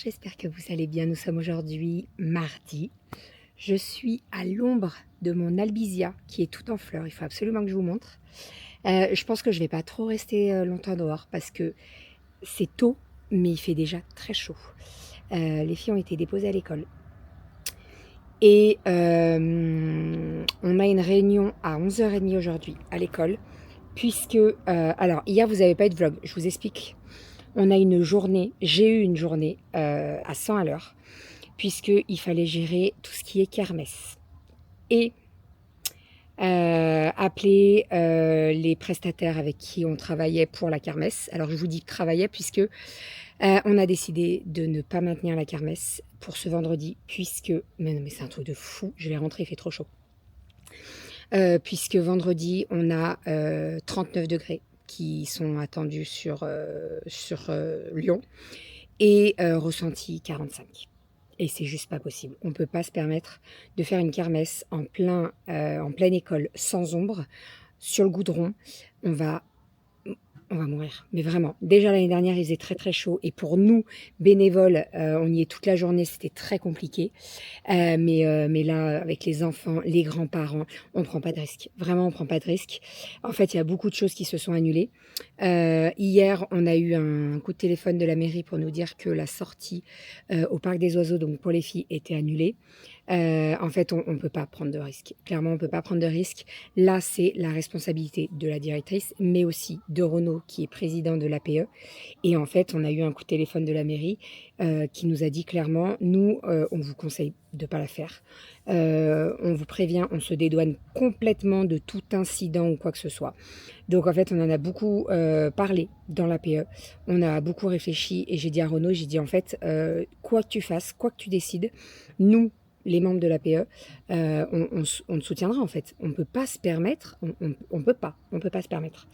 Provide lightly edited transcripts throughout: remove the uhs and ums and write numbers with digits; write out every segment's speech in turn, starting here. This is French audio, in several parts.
j'espère que vous allez bien. Nous sommes aujourd'hui mardi. Je suis à l'ombre de mon albizia qui est tout en fleurs. Il faut absolument que je vous montre. Je pense que je ne vais pas trop rester longtemps dehors parce que c'est tôt, mais il fait déjà très chaud. Les filles ont été déposées à l'école. Et on a une réunion à 11h30 aujourd'hui à l'école. Puisque, alors hier vous n'avez pas eu de vlog, je vous explique. On a une journée, j'ai eu une journée à 100 à l'heure, puisqu'il fallait gérer tout ce qui est kermesse. Et appeler les prestataires avec qui on travaillait pour la kermesse. Alors je vous dis travaillait puisque on a décidé de ne pas maintenir la kermesse pour ce vendredi, puisque... Mais non mais c'est un truc de fou, je vais rentrer, il fait trop chaud. Puisque vendredi, on a 39 degrés qui sont attendus sur Lyon et ressenti 45. Et c'est juste pas possible. On ne peut pas se permettre de faire une kermesse en pleine école sans ombre, sur le goudron. On va mourir, mais vraiment. Déjà l'année dernière, il faisait très très chaud et pour nous, bénévoles, on y est toute la journée, c'était très compliqué. Mais là, avec les enfants, les grands-parents, on ne prend pas de risque. Vraiment, on ne prend pas de risque. En fait, il y a beaucoup de choses qui se sont annulées. Hier, on a eu un coup de téléphone de la mairie pour nous dire que la sortie au Parc des Oiseaux, donc pour les filles, était annulée. En fait, on ne peut pas prendre de risque. Clairement, on ne peut pas prendre de risque. Là, c'est la responsabilité de la directrice, mais aussi de Renaud, qui est président de l'APE. Et en fait, on a eu un coup de téléphone de la mairie qui nous a dit clairement, nous, on vous conseille de ne pas la faire. On vous prévient, on se dédouane complètement de tout incident ou quoi que ce soit. Donc en fait, on en a beaucoup parlé dans l'APE. On a beaucoup réfléchi et j'ai dit à Renaud, j'ai dit en fait, quoi que tu fasses, quoi que tu décides, nous, les membres de l'APE, on te soutiendra en fait. On ne peut pas se permettre, on peut pas se permettre.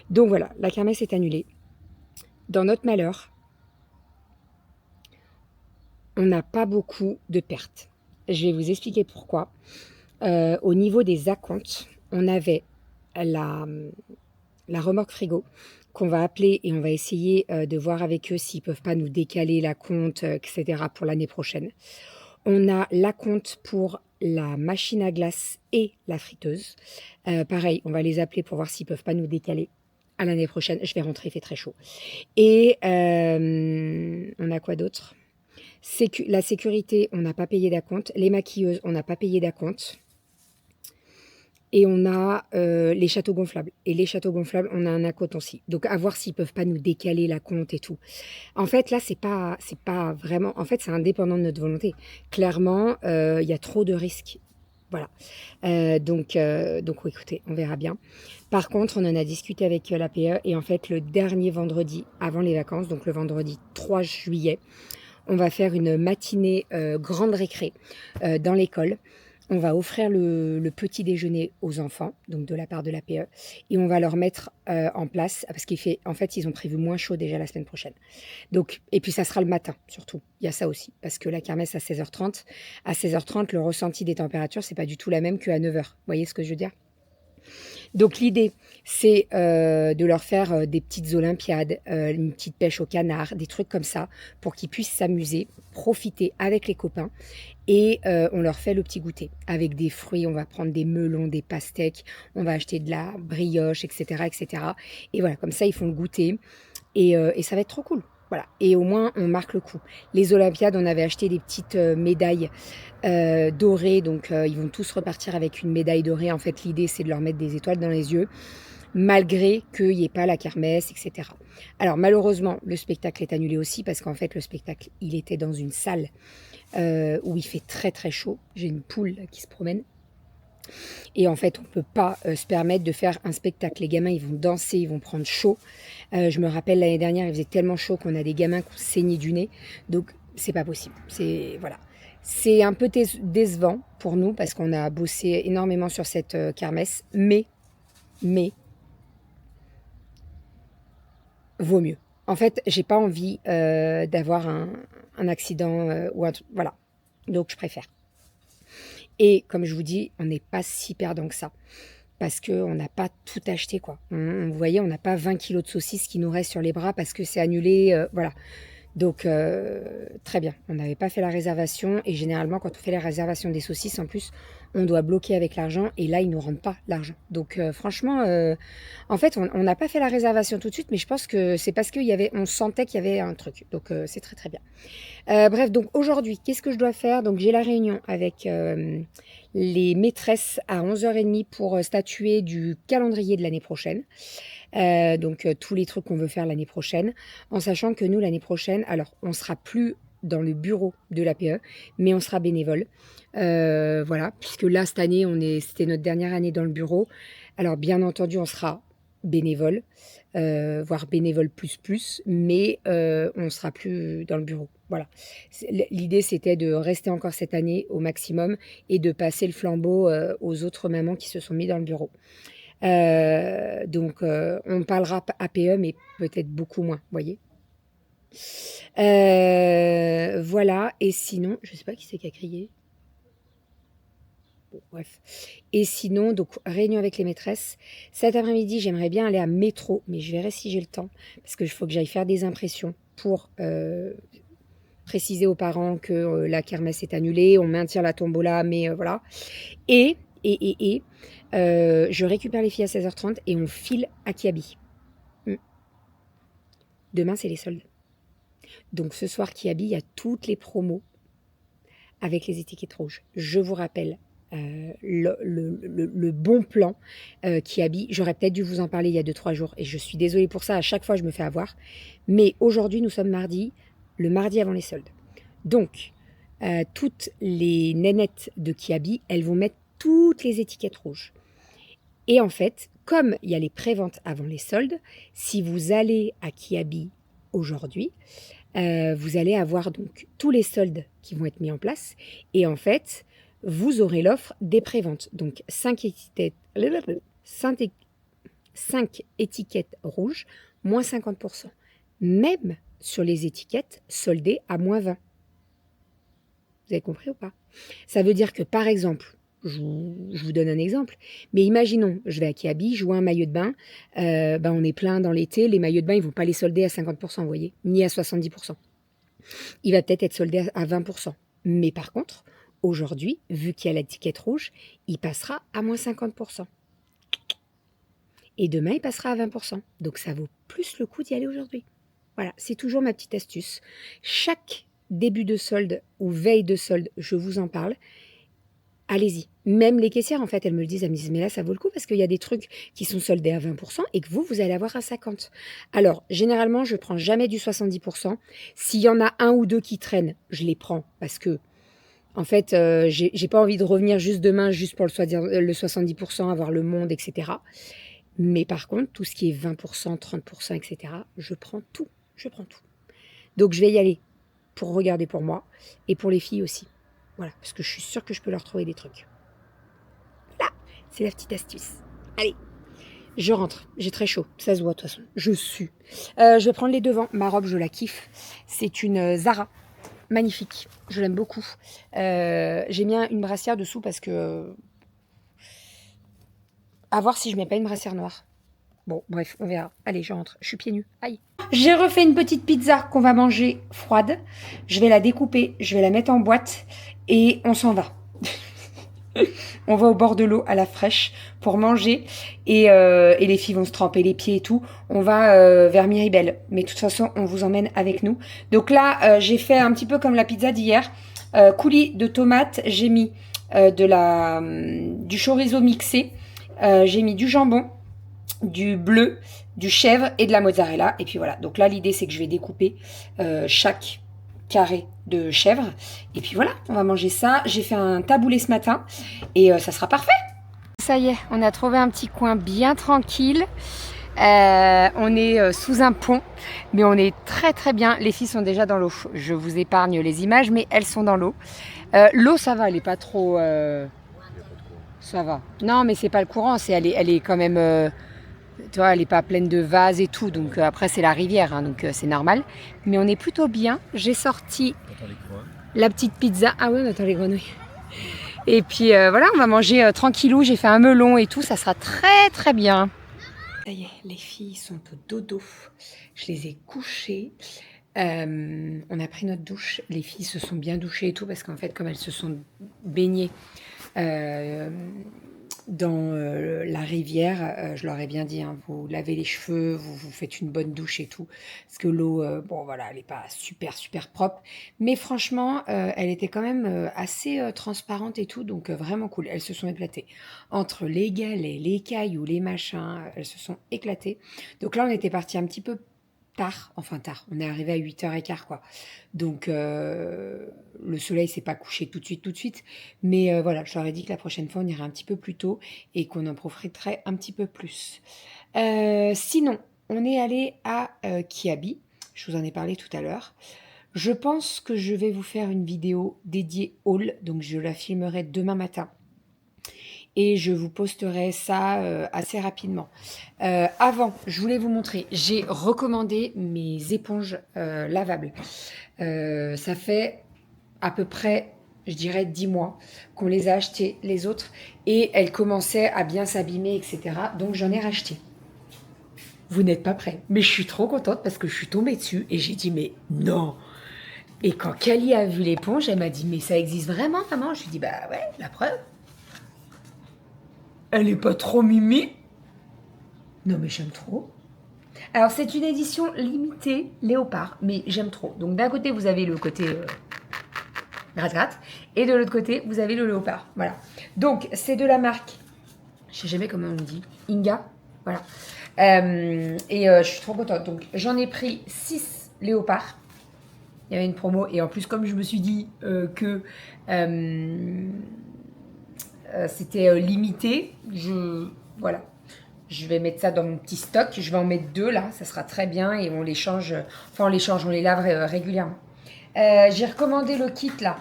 Donc voilà, la kermesse est annulée. Dans notre malheur, on n'a pas beaucoup de pertes. Je vais vous expliquer pourquoi. Au niveau des acomptes, on avait la remorque frigo qu'on va appeler et on va essayer de voir avec eux s'ils ne peuvent pas nous décaler la compte, etc. pour l'année prochaine. On a l'acompte pour la machine à glace et la friteuse. Pareil, on va les appeler pour voir s'ils ne peuvent pas nous décaler à l'année prochaine. Je vais rentrer, il fait très chaud. Et on a quoi d'autre ? La sécurité, on n'a pas payé d'acompte. Les maquilleuses, on n'a pas payé d'acompte. Et on a les châteaux gonflables. Et les châteaux gonflables, on a un acompte aussi. Donc, à voir s'ils ne peuvent pas nous décaler la compte et tout. En fait, là, c'est pas vraiment... En fait, c'est indépendant de notre volonté. Clairement, il y a trop de risques. Voilà. Donc, écoutez, on verra bien. Par contre, on en a discuté avec l'APE. Et en fait, le dernier vendredi avant les vacances, donc le vendredi 3 juillet, on va faire une matinée grande récré dans l'école. On va offrir le petit déjeuner aux enfants, donc de la part de l'APE, et on va leur mettre en place, parce en fait, ils ont prévu moins chaud déjà la semaine prochaine. Donc, et puis ça sera le matin, surtout. Il y a ça aussi, parce que la kermesse à 16h30. À 16h30, le ressenti des températures, c'est pas du tout la même qu'à 9h. Vous voyez ce que je veux dire ? Donc l'idée, c'est de leur faire des petites olympiades, une petite pêche au canard, des trucs comme ça, pour qu'ils puissent s'amuser, profiter avec les copains. Et on leur fait le petit goûter avec des fruits. On va prendre des melons, des pastèques, on va acheter de la brioche, etc., etc. Et voilà, comme ça, ils font le goûter. Et ça va être trop cool. Voilà. Et au moins, on marque le coup. Les Olympiades, on avait acheté des petites médailles dorées. Donc, ils vont tous repartir avec une médaille dorée. En fait, l'idée, c'est de leur mettre des étoiles dans les yeux, malgré qu'il n'y ait pas la kermesse, etc. Alors, malheureusement, le spectacle est annulé aussi parce qu'en fait, le spectacle, il était dans une salle où il fait très, très chaud. J'ai une poule là, qui se promène. Et en fait, on ne peut pas se permettre de faire un spectacle. Les gamins, ils vont danser, ils vont prendre chaud. Je me rappelle l'année dernière, il faisait tellement chaud qu'on a des gamins qui ont saigné du nez. Donc, c'est pas possible. Voilà. C'est un peu décevant pour nous parce qu'on a bossé énormément sur cette kermesse. Mais, vaut mieux. En fait, j'ai pas envie d'avoir un accident ou un truc. Voilà. Donc, je préfère. Et comme je vous dis, on n'est pas si perdant que ça. Parce qu'on n'a pas tout acheté, quoi. Vous voyez, on n'a pas 20 kilos de saucisses qui nous restent sur les bras parce que c'est annulé. Voilà. Donc, très bien. On n'avait pas fait la réservation. Et généralement, quand on fait la réservation des saucisses, en plus, on doit bloquer avec l'argent. Et là, ils ne nous rendent pas l'argent. Donc, franchement, en fait, on n'a pas fait la réservation tout de suite. Mais je pense que c'est parce on sentait qu'il y avait un truc. Donc, c'est très, très bien. Bref, donc aujourd'hui, qu'est-ce que je dois faire? Donc, j'ai la réunion avec les maîtresses à 11h30 pour statuer du calendrier de l'année prochaine. Donc tous les trucs qu'on veut faire l'année prochaine, en sachant que nous, l'année prochaine, alors on sera plus dans le bureau de l'APE, mais on sera bénévole. Voilà, puisque là, cette année, c'était notre dernière année dans le bureau. Alors bien entendu, on sera bénévole, voire bénévole plus, mais on ne sera plus dans le bureau. Voilà. L'idée, c'était de rester encore cette année au maximum et de passer le flambeau aux autres mamans qui se sont mis dans le bureau. Donc, on parlera APE, mais peut-être beaucoup moins, vous voyez. Voilà, et sinon, je ne sais pas qui c'est qui a crié. Bon, bref. Et sinon, donc, réunion avec les maîtresses. Cet après-midi, j'aimerais bien aller à métro, mais je verrai si j'ai le temps, parce qu'il faut que j'aille faire des impressions pour préciser aux parents que la kermesse est annulée, on maintient la tombola, mais voilà. Et je récupère les filles à 16h30 et on file à Kiabi. Demain, c'est les soldes. Donc ce soir, Kiabi, il y a toutes les promos avec les étiquettes rouges. Je vous rappelle le bon plan Kiabi. J'aurais peut-être dû vous en parler il y a 2-3 jours et je suis désolée pour ça. À chaque fois, je me fais avoir. Mais aujourd'hui, nous sommes mardi, le mardi avant les soldes. Donc, toutes les nénettes de Kiabi, elles vont mettre toutes les étiquettes rouges. Et en fait, comme il y a les préventes avant les soldes, si vous allez à Kiabi aujourd'hui, vous allez avoir donc tous les soldes qui vont être mis en place. Et en fait, vous aurez l'offre des préventes. Donc 5 étiquettes rouges, moins 50%. Même sur les étiquettes soldées à moins 20. Vous avez compris ou pas? Ça veut dire que, par exemple, je vous donne un exemple, mais imaginons, je vais à Kiabi, je vois un maillot de bain, on est plein dans l'été, les maillots de bain, ils ne vont pas les solder à 50%, vous voyez, ni à 70%. Il va peut-être être soldé à 20%. Mais par contre, aujourd'hui, vu qu'il y a l'étiquette rouge, il passera à moins 50%. Et demain, il passera à 20%. Donc ça vaut plus le coup d'y aller aujourd'hui. Voilà, c'est toujours ma petite astuce. Chaque début de solde ou veille de solde, je vous en parle. Allez-y. Même les caissières, en fait, elles me le disent. Elles me disent, mais là, ça vaut le coup parce qu'il y a des trucs qui sont soldés à 20% et que vous allez avoir à 50%. Alors, généralement, je ne prends jamais du 70%. S'il y en a un ou deux qui traînent, je les prends parce que, en fait, j'ai pas envie de revenir juste demain, juste pour le 70%, avoir le monde, etc. Mais par contre, tout ce qui est 20%, 30%, etc., je prends tout. Je prends tout. Donc, je vais y aller pour regarder pour moi et pour les filles aussi. Voilà, parce que je suis sûre que je peux leur trouver des trucs. Là, c'est la petite astuce. Allez, je rentre. J'ai très chaud. Ça se voit de toute façon. Je sue. Je vais prendre les devants. Ma robe, je la kiffe. C'est une Zara. Magnifique. Je l'aime beaucoup. J'ai mis une brassière dessous parce que... à voir si je mets pas une brassière noire. Bon, bref, on verra. Allez, je rentre. Je suis pieds nus. Aïe. J'ai refait une petite pizza qu'on va manger froide. Je vais la découper. Je vais la mettre en boîte. Et on s'en va. On va au bord de l'eau à la fraîche pour manger. Et les filles vont se tremper les pieds et tout. On va vers Miribel. Mais de toute façon, on vous emmène avec nous. Donc là, j'ai fait un petit peu comme la pizza d'hier. Coulis de tomates. J'ai mis du chorizo mixé. J'ai mis du jambon, du bleu, du chèvre et de la mozzarella. Et puis voilà. Donc là, l'idée, c'est que je vais découper chaque carré de chèvre. Et puis voilà, on va manger ça. J'ai fait un taboulé ce matin et ça sera parfait. Ça y est, on a trouvé un petit coin bien tranquille. On est sous un pont, mais on est très très bien. Les filles sont déjà dans l'eau. Je vous épargne les images, mais elles sont dans l'eau. L'eau, ça va, elle est pas trop... Ça va. Non, mais c'est pas le courant. Elle est quand même... tu vois, elle n'est pas pleine de vases et tout, donc après c'est la rivière, hein, donc c'est normal. Mais on est plutôt bien. J'ai sorti la petite pizza. Ah ouais, on attend les grenouilles. Et puis voilà, on va manger tranquillou. J'ai fait un melon et tout, ça sera très très bien. Ça y est, les filles sont au dodo. Je les ai couchées. On a pris notre douche. Les filles se sont bien douchées et tout parce qu'en fait, comme elles se sont baignées euh, dans la rivière, je leur ai bien dit, hein, vous lavez les cheveux, vous faites une bonne douche et tout. Parce que l'eau, bon voilà, elle n'est pas super super propre. Mais franchement, elle était quand même assez transparente et tout. Donc vraiment cool. Elles se sont éclatées. Entre les galets, les cailloux, les machins, elles se sont éclatées. Donc là, on était parti un petit peu tard, enfin tard, on est arrivé à 8h15 quoi. Donc le soleil s'est pas couché tout de suite, mais voilà, je leur ai dit que la prochaine fois on irait un petit peu plus tôt et qu'on en profiterait un petit peu plus. Sinon, on est allé à Kiabi, je vous en ai parlé tout à l'heure. Je pense que je vais vous faire une vidéo dédiée haul, donc je la filmerai demain matin et je vous posterai ça assez rapidement. Avant, je voulais vous montrer, j'ai recommandé mes éponges lavables. Ça fait à peu près, je dirais, 10 mois qu'on les a achetées les autres et elles commençaient à bien s'abîmer, etc. Donc j'en ai racheté. Vous n'êtes pas prêts, mais je suis trop contente parce que je suis tombée dessus et j'ai dit mais non. Et quand Kali a vu l'éponge, elle m'a dit mais ça existe vraiment maman? Je lui ai dit bah ouais, la preuve. Elle est pas trop mimi? Non mais j'aime trop. Alors c'est une édition limitée léopard, mais j'aime trop. Donc d'un côté vous avez le côté gratte-gratte, et de l'autre côté vous avez le léopard. Voilà. Donc c'est de la marque, je sais jamais comment on dit, Inga. Voilà. Je suis trop contente. Donc j'en ai pris 6 léopards. Il y avait une promo et en plus comme je me suis dit que c'était limité, voilà. Je vais mettre ça dans mon petit stock. Je vais en mettre 2 là, ça sera très bien et on les change. Enfin, on les lave régulièrement. J'ai recommandé le kit là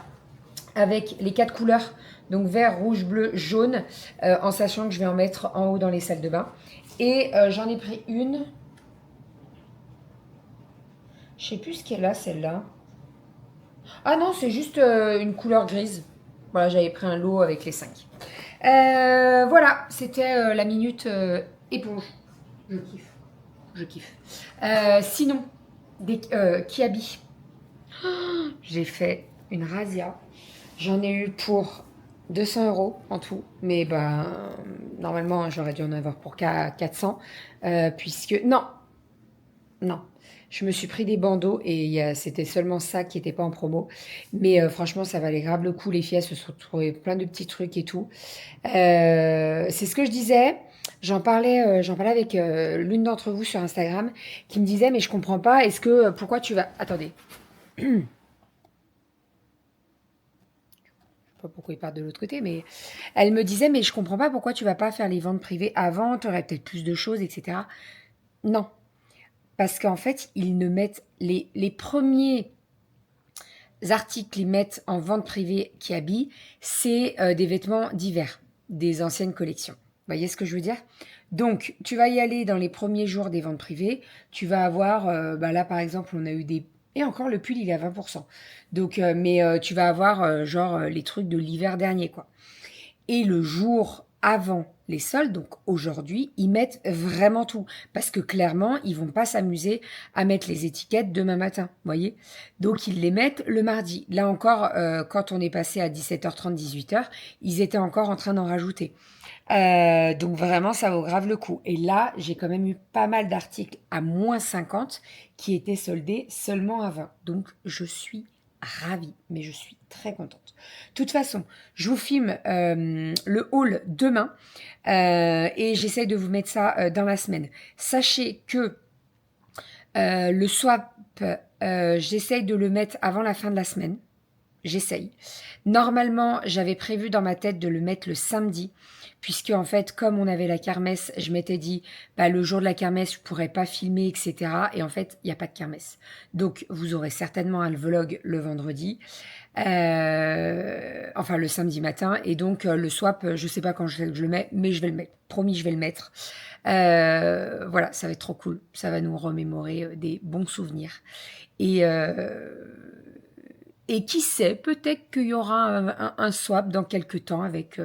avec les 4 couleurs, donc vert, rouge, bleu, jaune, en sachant que je vais en mettre en haut dans les salles de bain. Et j'en ai pris une. Je sais plus ce qu'elle a celle-là. Ah non, c'est juste une couleur grise. Voilà, j'avais pris un lot avec les 5. Voilà, c'était la minute éponge. Je kiffe. Je kiffe. Sinon, des Kiabi. J'ai fait une razzia. J'en ai eu pour 200 € en tout. Mais ben, normalement, j'aurais dû en avoir pour 400. Puisque. Non! Non. Je me suis pris des bandeaux et c'était seulement ça qui n'était pas en promo. Mais franchement, ça valait grave le coup. Les filles, elles se sont trouvées plein de petits trucs et tout. C'est ce que je disais. J'en parlais avec l'une d'entre vous sur Instagram qui me disait mais je comprends pas. Est-ce que pourquoi tu vas attendez. Je sais pas pourquoi il part de l'autre côté, mais elle me disait mais je comprends pas pourquoi tu vas pas faire les ventes privées avant. Tu aurais peut-être plus de choses, etc. Non, parce qu'en fait ils ne mettent les premiers articles qu'ils mettent en vente privée qui habillent, c'est des vêtements d'hiver, des anciennes collections. Vous voyez ce que je veux dire? Donc, tu vas y aller dans les premiers jours des ventes privées. Tu vas avoir, là par exemple, on a eu des... Et encore, le pull, il est à 20%. Donc, tu vas avoir genre les trucs de l'hiver dernier, quoi. Et le jour avant les soldes, donc aujourd'hui, ils mettent vraiment tout. Parce que clairement, ils vont pas s'amuser à mettre les étiquettes demain matin, voyez. Donc ils les mettent le mardi. Là encore, quand on est passé à 17h30, 18h, ils étaient encore en train d'en rajouter. Donc vraiment, ça vaut grave le coup. Et là, j'ai quand même eu pas mal d'articles à -50 qui étaient soldés seulement à 20. Donc je suis ravie, mais je suis très contente. De toute façon, je vous filme le haul demain et j'essaye de vous mettre ça dans la semaine. Sachez que le swap, j'essaye de le mettre avant la fin de la semaine. J'essaye. Normalement, j'avais prévu dans ma tête de le mettre le samedi, puisque en fait, comme on avait la kermesse, je m'étais dit, bah, le jour de la kermesse, je pourrais pas filmer, etc. Et en fait, il n'y a pas de kermesse. Donc, vous aurez certainement un vlog le vendredi, enfin le samedi matin. Et donc, le swap, je sais pas quand je le mets, mais je vais le mettre. Promis, je vais le mettre. Voilà, ça va être trop cool. Ça va nous remémorer des bons souvenirs. Et qui sait, peut-être qu'il y aura un swap dans quelques temps avec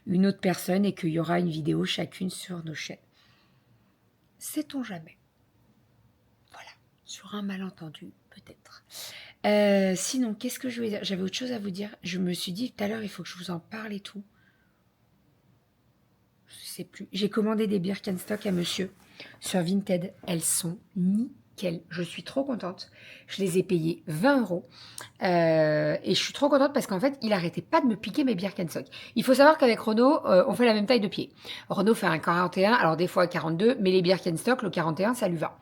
une autre personne et qu'il y aura une vidéo chacune sur nos chaînes. Sait-on jamais? Voilà. sur un malentendu, peut-être. Sinon, qu'est-ce que je voulais dire? J'avais autre chose à vous dire. Je me suis dit tout à l'heure, il faut que je vous en parle et tout. Je sais plus. J'ai commandé des Birkenstock à monsieur sur Vinted. Elles sont nickel. Je suis trop contente. Je les ai payées 20 euros. Et je suis trop contente parce qu'en fait, il arrêtait pas de me piquer mes Birkenstock. Il faut savoir qu'avec Renault, on fait la même taille de pied. Renault fait un 41, alors des fois 42, mais les Birkenstock, le 41, ça lui va.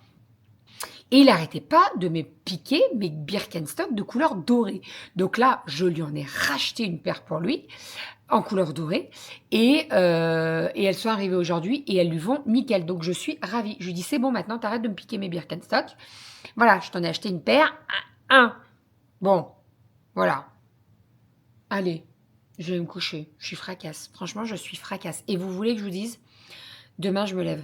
Et il n'arrêtait pas de me piquer mes Birkenstock de couleur dorée. Donc là, je lui en ai racheté une paire pour lui, en couleur dorée. Et elles sont arrivées aujourd'hui et elles lui vont nickel. Donc je suis ravie. Je lui dis, c'est bon, maintenant, t'arrêtes de me piquer mes Birkenstock. Voilà, je t'en ai acheté une paire. Un. Bon, voilà. Allez, je vais me coucher. Je suis fracasse. Franchement, je suis fracasse. Et vous voulez que je vous dise, demain, je me lève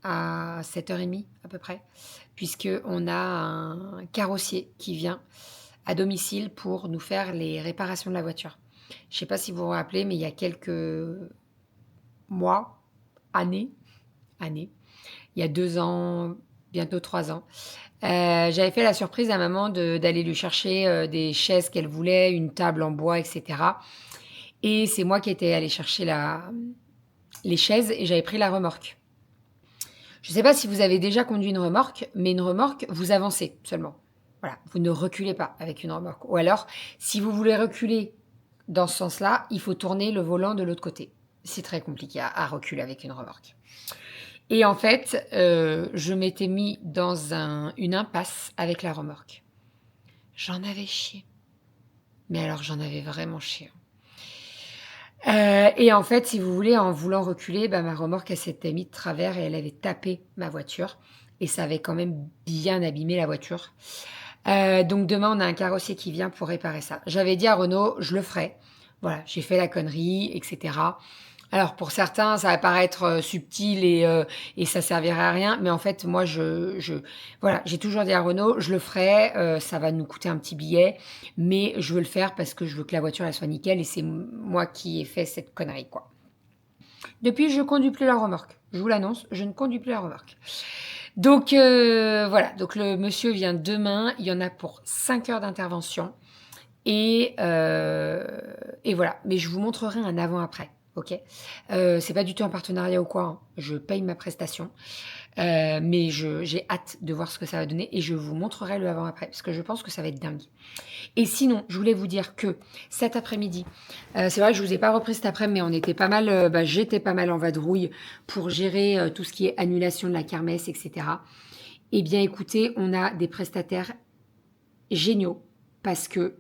à 7h30 à peu près, puisqu'on a un carrossier qui vient à domicile pour nous faire les réparations de la voiture. Je ne sais pas si vous vous rappelez, mais il y a quelques mois, années, il y a 2 ans, bientôt 3 ans, j'avais fait la surprise à maman d'aller lui chercher des chaises qu'elle voulait, une table en bois, etc. Et c'est moi qui étais allée chercher les chaises et j'avais pris la remorque. Je ne sais pas si vous avez déjà conduit une remorque, mais une remorque, vous avancez seulement. Voilà, vous ne reculez pas avec une remorque. Ou alors, si vous voulez reculer dans ce sens-là, il faut tourner le volant de l'autre côté. C'est très compliqué à reculer avec une remorque. Et en fait, je m'étais mis dans une impasse avec la remorque. J'en avais chié. Mais alors, j'en avais vraiment chié. Et en fait, si vous voulez, en voulant reculer, ma remorque, elle s'était mise de travers et elle avait tapé ma voiture. Et ça avait quand même bien abîmé la voiture. Donc demain, on a un carrossier qui vient pour réparer ça. J'avais dit à Renault, je le ferai. Voilà, j'ai fait la connerie, etc. Alors pour certains, ça va paraître subtil et ça servirait à rien. Mais en fait, moi, voilà, j'ai toujours dit à Renault, je le ferai. Ça va nous coûter un petit billet, mais je veux le faire parce que je veux que la voiture elle soit nickel et c'est moi qui ai fait cette connerie, quoi. Depuis, je ne conduis plus la remorque. Je vous l'annonce, je ne conduis plus la remorque. Donc voilà, donc le monsieur vient demain. Il y en a pour 5 heures d'intervention. Et voilà, mais je vous montrerai un avant-après. Ok, c'est pas du tout un partenariat ou quoi, hein. Je paye ma prestation, mais j'ai hâte de voir ce que ça va donner et je vous montrerai le avant-après parce que je pense que ça va être dingue. Et sinon, je voulais vous dire que cet après-midi, c'est vrai que je vous ai pas repris cet après-midi, mais on était pas mal, j'étais pas mal en vadrouille pour gérer tout ce qui est annulation de la kermesse, etc. Eh bien, écoutez, on a des prestataires géniaux parce que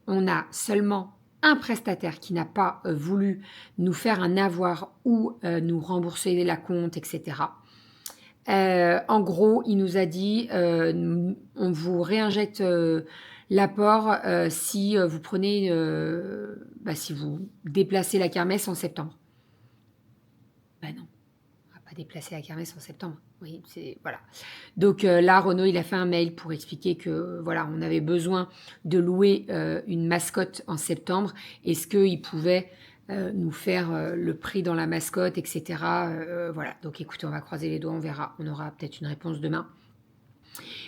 on a seulement un prestataire qui n'a pas voulu nous faire un avoir ou nous rembourser la compte, etc. En gros, il nous a dit on vous réinjecte l'apport si vous prenez, si vous déplacez la kermesse en septembre. Ben non, on va pas déplacer la kermesse en septembre. Oui, voilà. Donc là, Renaud, il a fait un mail pour expliquer que voilà, on avait besoin de louer une mascotte en septembre. Est-ce qu'il pouvait nous faire le prix dans la mascotte, etc. Voilà. Donc écoutez, on va croiser les doigts, on verra. On aura peut-être une réponse demain.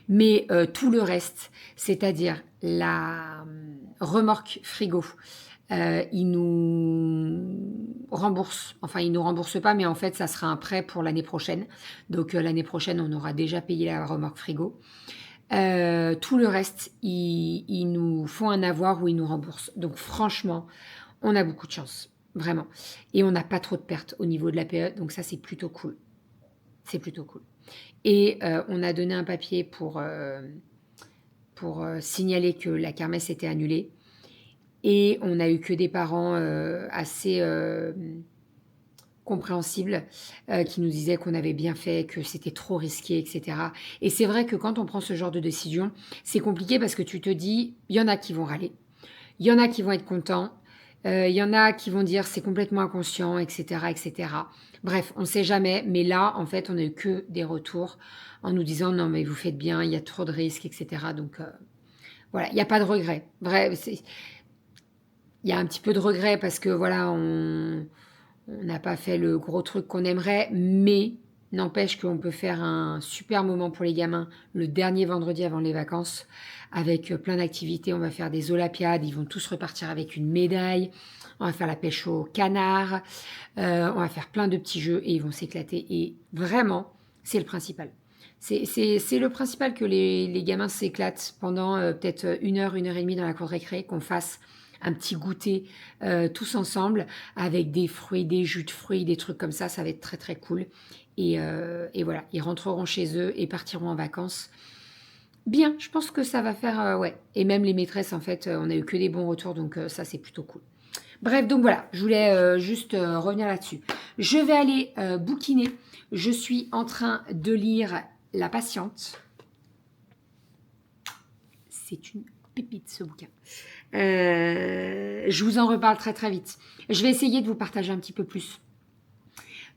Mais tout le reste, c'est-à-dire la remorque frigo, il nous rembourse, enfin il nous rembourse pas, mais en fait ça sera un prêt pour l'année prochaine. Donc l'année prochaine, on aura déjà payé la remorque frigo. Tout le reste, ils nous font un avoir ou ils nous remboursent. Donc franchement, on a beaucoup de chance, vraiment. Et on n'a pas trop de pertes au niveau de la PE, donc ça c'est plutôt cool. C'est plutôt cool. Et on a donné un papier pour signaler que la kermesse était annulée. Et on n'a eu que des parents assez compréhensibles qui nous disaient qu'on avait bien fait, que c'était trop risqué, etc. Et c'est vrai que quand on prend ce genre de décision, c'est compliqué parce que tu te dis, il y en a qui vont râler, il y en a qui vont être contents, il y en a qui vont dire c'est complètement inconscient, etc., etc. Bref, on ne sait jamais, mais là, en fait, on n'a eu que des retours en nous disant non, mais vous faites bien, il y a trop de risques, etc. Donc voilà, il n'y a pas de regret. Bref, il y a un petit peu de regret parce que voilà, on n'a pas fait le gros truc qu'on aimerait, mais N'empêche qu'on peut faire un super moment pour les gamins le dernier vendredi avant les vacances avec plein d'activités. On va faire des olympiades, ils vont tous repartir avec une médaille. On va faire la pêche au canard. On va faire plein de petits jeux et ils vont s'éclater. Et vraiment, c'est le principal. C'est le principal que les gamins s'éclatent pendant peut-être 1 heure et demie dans la cour de récré, qu'on fasse un petit goûter tous ensemble avec des fruits, des jus de fruits, des trucs comme ça va être très très cool. Et voilà, ils rentreront chez eux et partiront en vacances. Bien, je pense que ça va faire, ouais. Et même les maîtresses, en fait, on a eu que des bons retours, donc ça c'est plutôt cool. Bref, donc voilà, je voulais juste revenir là-dessus. Je vais aller bouquiner. Je suis en train de lire La Patiente. C'est une pépite ce bouquin. Je vous en reparle très très vite. Je vais essayer de vous partager un petit peu plus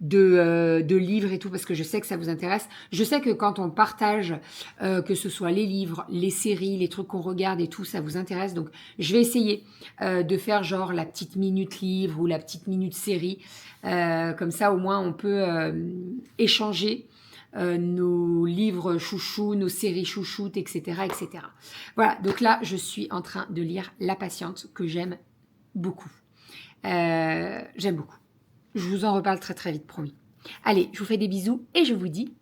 de livres et tout, parce que je sais que ça vous intéresse. Je sais que quand on partage, que ce soit les livres, les séries, les trucs qu'on regarde et tout, ça vous intéresse. Donc, je vais essayer de faire genre la petite minute livre ou la petite minute série. Comme ça, au moins, on peut échanger nos livres chouchous, nos séries chouchoutes, etc., etc. Voilà, donc là, je suis en train de lire La Patiente, que j'aime beaucoup. J'aime beaucoup. Je vous en reparle très très vite, promis. Allez, je vous fais des bisous et je vous dis